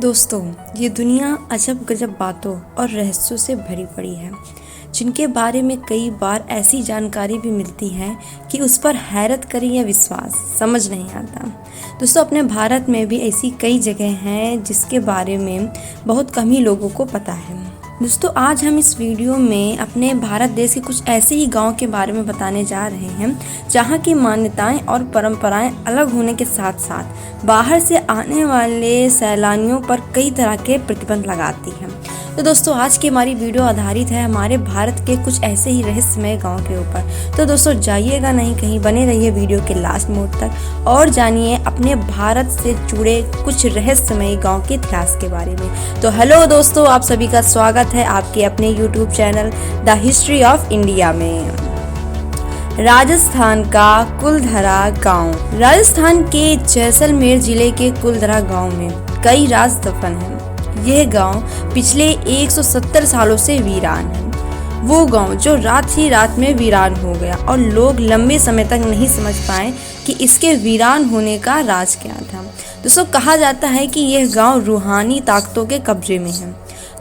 दोस्तों, ये दुनिया अजब गजब बातों और रहस्यों से भरी पड़ी है, जिनके बारे में कई बार ऐसी जानकारी भी मिलती है कि उस पर हैरत करें या विश्वास समझ नहीं आता। दोस्तों, अपने भारत में भी ऐसी कई जगह हैं जिसके बारे में बहुत कम ही लोगों को पता है। दोस्तों, आज हम इस वीडियो में अपने भारत देश के कुछ ऐसे ही गांव के बारे में बताने जा रहे हैं जहां की मान्यताएं और परंपराएं अलग होने के साथ साथ बाहर से आने वाले सैलानियों पर कई तरह के प्रतिबंध लगाती हैं। तो दोस्तों, आज की हमारी वीडियो आधारित है हमारे भारत के कुछ ऐसे ही रहस्यमय गांव के ऊपर। तो दोस्तों, जाइएगा नहीं कहीं, बने रहिए वीडियो के लास्ट मोड तक और जानिए अपने भारत से जुड़े कुछ रहस्यमय गांव के इतिहास के बारे में। तो हेलो दोस्तों, आप सभी का स्वागत है आपके अपने YouTube channel the history of India में। राजस्थान का कुलधरा गांव। राजस्थान के जैसलमेर जिले के कुलधरा गांव में कई राज दफन हैं। यह गांव पिछले 170 सालों से वीरान है। वो गांव जो रात ही रात में वीरान हो गया और लोग लंबे समय तक नहीं समझ पाए कि इसके वीरान होने का राज क्या था। दोस्तों, कहा जाता है कि यह गांव रूहानी ताकतों के कब्जे में है।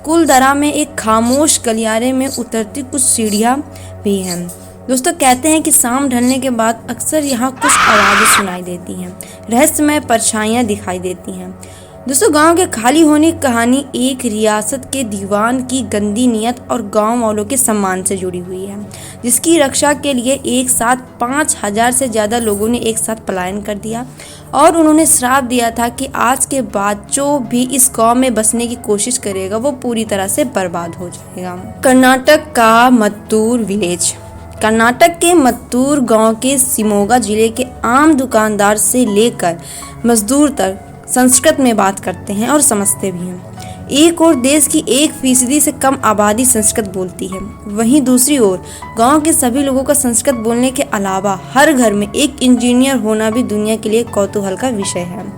कुलधरा में एक खामोश गलियारे में उतरती कुछ सीढ़ियां भी हैं। दोस्तों, कहते हैं कि शाम ढलने के बाद अक्सर यहाँ कुछ आवाज़ें सुनाई देती हैं, रहस्यमय परछाइयाँ दिखाई देती हैं। दोस्तों, गांव के खाली होने की कहानी एक रियासत के दीवान की गंदी नीयत और गांव वालों के सम्मान से जुड़ी हुई है, जिसकी रक्षा के लिए एक साथ 5000 से ज़्यादा लोगों ने एक साथ पलायन कर दिया और उन्होंने श्राप दिया था कि आज के बाद जो भी इस गांव में बसने की कोशिश करेगा वो पूरी तरह से बर्बाद हो जाएगा। कर्नाटक का मत्तूर विलेज। कर्नाटक के मत्तूर गांव के शिमोगा जिले के आम दुकानदार से लेकर मजदूर तक संस्कृत में बात करते हैं और समझते भी हैं। एक और देश की 1% से कम आबादी संस्कृत बोलती है, वहीं दूसरी ओर गांव के सभी लोगों का संस्कृत बोलने के अलावा हर घर में एक इंजीनियर होना भी दुनिया के लिए कौतूहल का विषय है।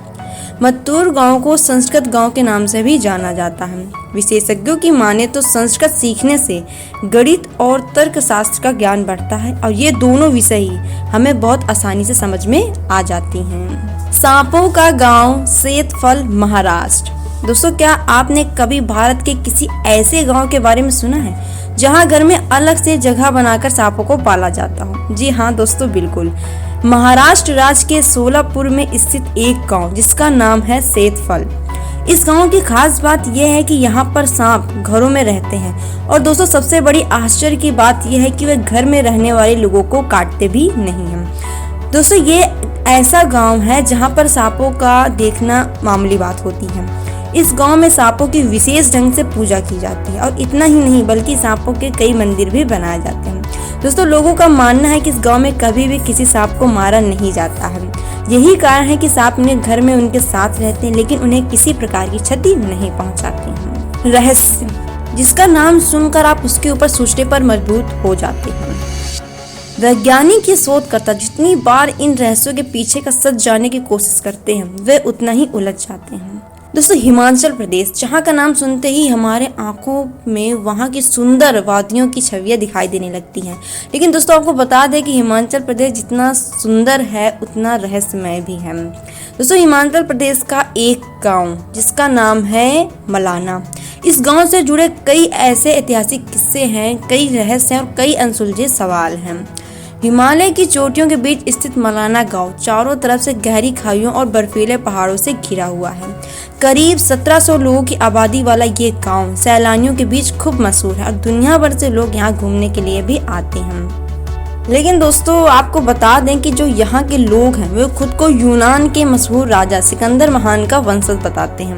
मत्तूर गांव को संस्कृत गांव के नाम से भी जाना जाता है। विशेषज्ञों की माने तो संस्कृत सीखने से गणित और तर्कशास्त्र का ज्ञान बढ़ता है और ये दोनों विषय ही हमें बहुत आसानी से समझ में आ जाती हैं। सांपों का गांव, सेतफल, महाराष्ट्र। दोस्तों, क्या आपने कभी भारत के किसी ऐसे गांव के बारे में सुना है जहां घर में अलग से जगह बनाकर सांपों को पाला जाता हो? जी हाँ दोस्तों, बिल्कुल। महाराष्ट्र राज्य के सोलापुर में स्थित एक गांव जिसका नाम है सेतफल। इस गांव की खास बात यह है कि यहाँ पर सांप घरों में रहते हैं और दोस्तों, सबसे बड़ी आश्चर्य की बात यह है कि वे घर में रहने वाले लोगों को काटते भी नहीं हैं। दोस्तों, ये ऐसा गांव है जहां पर सांपों का देखना मामूली बात होती है। इस गांव में सांपों की विशेष ढंग से पूजा की जाती है और इतना ही नहीं बल्कि सांपों के कई मंदिर भी बनाए जाते हैं। दोस्तों, लोगों का मानना है कि इस गांव में कभी भी किसी सांप को मारा नहीं जाता है। यही कारण है कि सांप उन्हें घर में उनके साथ रहते हैं लेकिन उन्हें किसी प्रकार की क्षति नहीं पहुंचाते हैं। रहस्य, जिसका नाम सुनकर आप उसके ऊपर सोचने पर मजबूर हो जाते हैं। वैज्ञानिक या शोधकर्ता जितनी बार इन रहस्यों के पीछे का सच जानने की कोशिश करते हैं वे उतना ही उलझ जाते हैं। दोस्तों, हिमाचल प्रदेश, जहाँ का नाम सुनते ही हमारे आंखों में वहाँ की सुंदर वादियों की छवियां दिखाई देने लगती हैं। लेकिन दोस्तों, आपको बता दें कि हिमाचल प्रदेश जितना सुंदर है उतना रहस्यमय भी है। दोस्तों, हिमाचल प्रदेश का एक गांव जिसका नाम है मलाना। इस गांव से जुड़े कई ऐसे ऐतिहासिक किस्से हैं, कई रहस्य हैं और कई अनसुलझे सवाल हैं। हिमालय की चोटियों के बीच स्थित मलाना गांव चारों तरफ से गहरी खाइयों और बर्फीले पहाड़ों से घिरा हुआ है। करीब 1700 लोगों की आबादी वाला ये गांव सैलानियों के बीच खूब मशहूर है और दुनिया भर से लोग यहाँ घूमने के लिए भी आते हैं। लेकिन दोस्तों, आपको बता दें कि जो यहाँ के लोग हैं वे खुद को यूनान के मशहूर राजा सिकंदर महान का वंशज बताते हैं।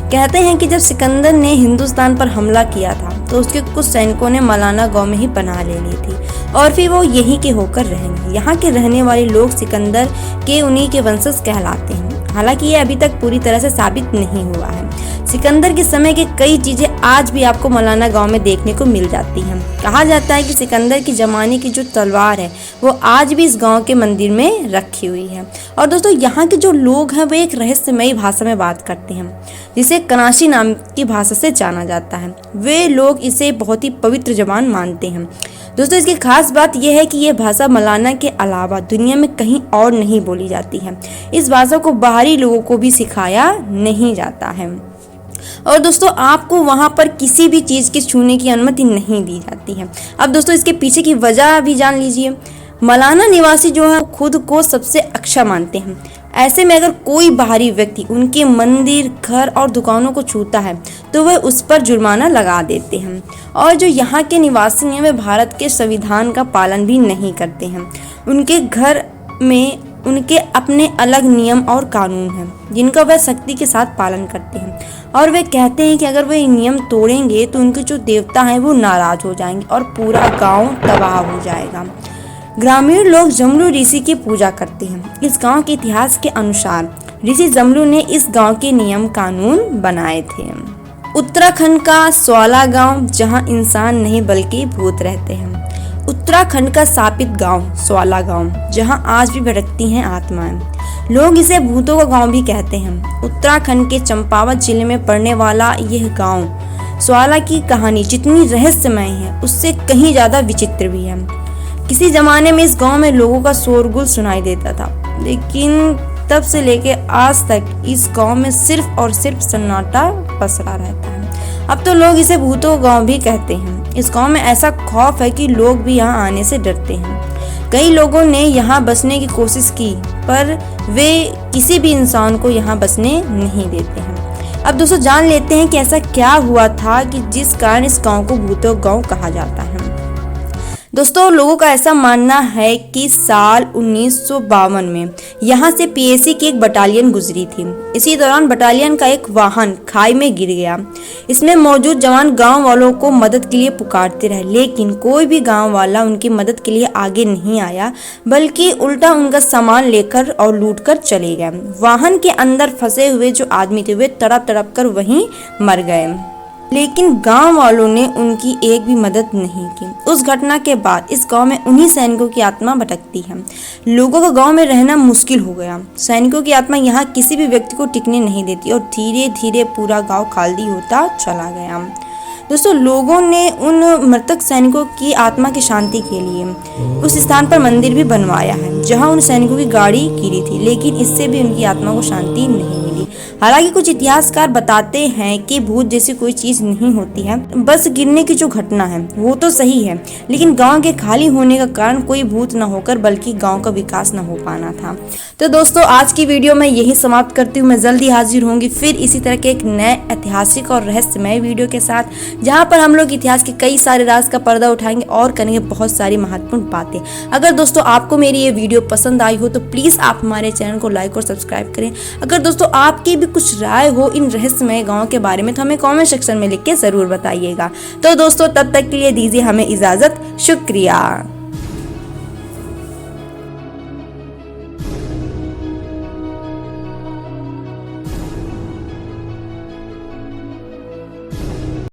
कहते हैं कि जब सिकंदर ने हिंदुस्तान पर हमला किया था तो उसके कुछ सैनिकों ने मलाना गांव में ही पनाह ले ली थी और फिर वो यहीं के होकर रहेंगे। यहाँ के रहने वाले लोग सिकंदर के उन्हीं के वंशज कहलाते हैं। हालांकि ये अभी तक पूरी तरह से साबित नहीं हुआ है। सिकंदर के समय की कई चीजें आज भी आपको मलाना गांव में देखने को मिल जाती हैं। कहा जाता है कि सिकंदर की जमाने की जो तलवार है वो आज भी इस गांव के मंदिर में रखी हुई है। और दोस्तों, यहाँ के जो लोग हैं वे एक रहस्यमयी भाषा में बात करते हैं जिसे कनाशी नाम की भाषा से जाना जाता है। वे लोग इसे बहुत ही पवित्र जबान मानते हैं। दोस्तों, इसकी खास बात यह है कि यह भाषा मलाना के अलावा दुनिया में कहीं और नहीं बोली जाती है। इस भाषा को बाहरी लोगों को भी सिखाया नहीं जाता है। और दोस्तों आपको वहाँ पर किसी भी चीज़ के छूने की अनुमति नहीं दी जाती है। अब दोस्तों इसके पीछे की वजह भी जान लीजिए। मौलाना निवासी जो है खुद को सबसे अच्छा मानते हैं। ऐसे में अगर कोई बाहरी व्यक्ति उनके मंदिर, घर और दुकानों को छूता है तो वह उस पर जुर्माना लगा देते हैं। और जो यहाँ के निवासी हैं वे भारत के संविधान का पालन भी नहीं करते हैं। उनके घर में उनके अपने अलग नियम और कानून हैं जिनका वह सख्ती के साथ पालन करते हैं। और वे कहते हैं कि अगर वे नियम तोड़ेंगे तो उनके जो देवता हैं वो नाराज हो जाएंगे और पूरा गांव तबाह हो जाएगा। ग्रामीण लोग जमलू ऋषि की पूजा करते हैं। इस गांव के इतिहास के अनुसार ऋषि जमलू ने इस गांव के नियम कानून बनाए थे। उत्तराखंड का स्वाला गांव, जहां इंसान नहीं बल्कि भूत रहते हैं। उत्तराखंड का शापित गांव स्वाला गांव, जहां आज भी भटकती हैं आत्माएं। लोग इसे भूतों का गांव भी कहते हैं। उत्तराखंड के चंपावत जिले में पड़ने वाला यह गांव स्वाला की कहानी जितनी रहस्यमय है उससे कहीं ज्यादा विचित्र भी है। किसी जमाने में इस गांव में लोगों का शोरगुल सुनाई देता था, लेकिन तब से लेके आज तक इस गांव में सिर्फ और सिर्फ सन्नाटा पसरा रहता है। अब तो लोग इसे भूतों गांव भी कहते हैं। इस गांव में ऐसा खौफ है कि लोग भी यहाँ आने से डरते हैं। कई लोगों ने यहाँ बसने की कोशिश की पर वे किसी भी इंसान को यहाँ बसने नहीं देते हैं। अब दोस्तों जान लेते हैं कि ऐसा क्या हुआ था कि जिस कारण इस गांव को भूतों गांव कहा जाता है। दोस्तों लोगों का ऐसा मानना है कि साल 1952 में यहाँ से पीएसी की एक बटालियन गुजरी थी। इसी दौरान बटालियन का एक वाहन खाई में गिर गया। इसमें मौजूद जवान गांव वालों को मदद के लिए पुकारते रहे, लेकिन कोई भी गांव वाला उनकी मदद के लिए आगे नहीं आया, बल्कि उल्टा उनका सामान लेकर और लूटकर चले गए। वाहन के अंदर फंसे हुए जो आदमी थे वे तड़प तड़प कर वहीं मर गए, लेकिन गांव वालों ने उनकी एक भी मदद नहीं की। उस घटना के बाद इस गांव में उन्हीं सैनिकों की आत्मा भटकती है। लोगों का गांव में रहना मुश्किल हो गया। सैनिकों की आत्मा यहाँ किसी भी व्यक्ति को टिकने नहीं देती और धीरे धीरे पूरा गांव खाली होता चला गया। दोस्तों लोगों ने उन मृतक सैनिकों की आत्मा की शांति के लिए उस स्थान पर मंदिर भी बनवाया है जहां उन सैनिकों की गाड़ी गिरी थी, लेकिन इससे भी उनकी आत्मा को शांति नहीं मिली। हालांकि कुछ इतिहासकार बताते हैं कि भूत जैसी कोई चीज नहीं होती है, बस गिरने की जो घटना है वो तो सही है, लेकिन गांव के खाली होने का कारण कोई भूत न होकर बल्कि गांव का विकास न हो पाना था। तो दोस्तों आज की वीडियो मैं यही समाप्त करती हूँ। मैं जल्दी हाजिर होंगी फिर इसी तरह के एक नए ऐतिहासिक और रहस्यमय वीडियो के साथ, जहाँ पर हम लोग इतिहास के कई सारे राज का पर्दा उठाएंगे और करेंगे बहुत सारी महत्वपूर्ण बातें। अगर दोस्तों आपको मेरी ये वीडियो पसंद आई हो तो प्लीज आप हमारे चैनल को लाइक और सब्सक्राइब करें। अगर दोस्तों आपकी भी कुछ राय हो इन रहस्यमय गांव के बारे में तो हमें कमेंट सेक्शन में लिख के जरूर बताइएगा। तो दोस्तों तब तक के लिए दीजिए हमें इजाजत। शुक्रिया।